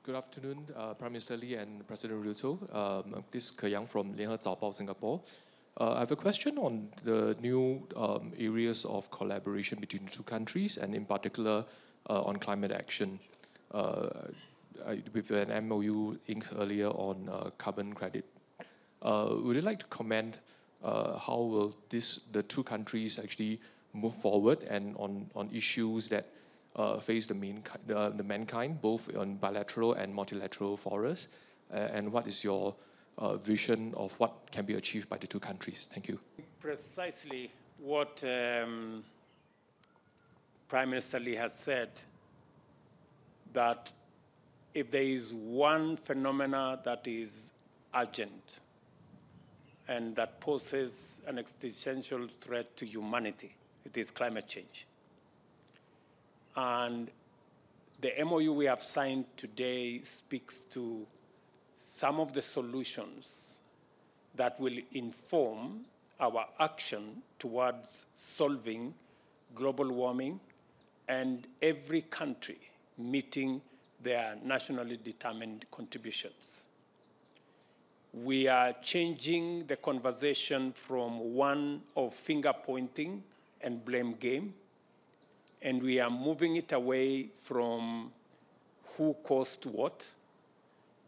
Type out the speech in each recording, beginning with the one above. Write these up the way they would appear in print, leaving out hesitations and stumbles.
Good afternoon, Prime Minister Lee and President Ruto. This is Keyang from Lianhe Zaobao, Singapore. I have a question on the new areas of collaboration between the two countries, and in particular on climate action. With an MOU inked earlier on carbon credit. Would you like to comment how will the two countries actually move forward and on issues that face the mankind, both on bilateral and multilateral forums, and what is your vision of what can be achieved by the two countries? Thank you. Precisely what Prime Minister Lee has said, that if there is one phenomena that is urgent and that poses an existential threat to humanity, it is climate change. And the MOU we have signed today speaks to some of the solutions that will inform our action towards solving global warming and every country meeting their nationally determined contributions. We are changing the conversation from one of finger pointing and blame game, and we are moving it away from who caused what.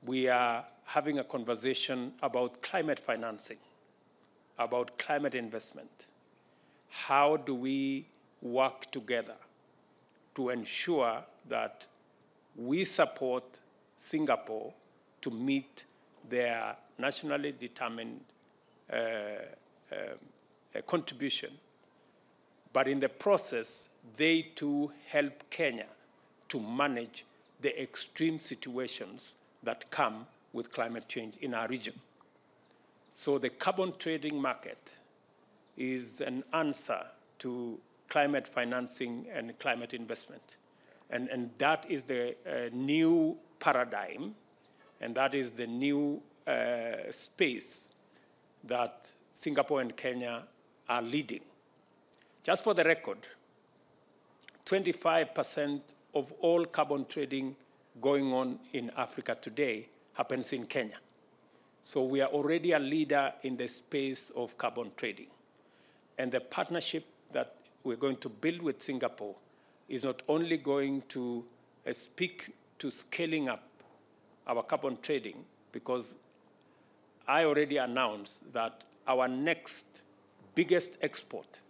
We are having a conversation about climate financing, about climate investment. How do we work together to ensure that we support Singapore to meet their nationally determined contribution, but in the process, they too help Kenya to manage the extreme situations that come with climate change in our region. So the carbon trading market is an answer to climate financing and climate investment. And that is the new paradigm, and that is the new space that Singapore and Kenya are leading. Just for the record, 25% of all carbon trading going on in Africa today happens in Kenya. So we are already a leader in the space of carbon trading. And the partnership that we're going to build with Singapore is not only going to speak to scaling up our carbon trading, because I already announced that our next biggest export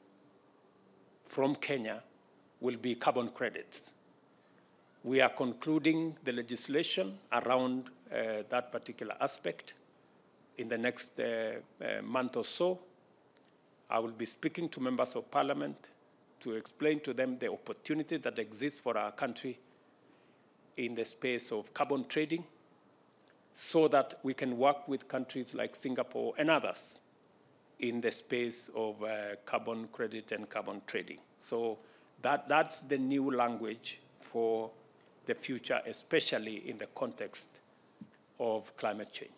from Kenya will be carbon credits. We are concluding the legislation around that particular aspect in the next month or so. I will be speaking to members of parliament to explain to them the opportunity that exists for our country in the space of carbon trading, so that we can work with countries like Singapore and others in the space of carbon credit and carbon trading. So that's the new language for the future, especially in the context of climate change.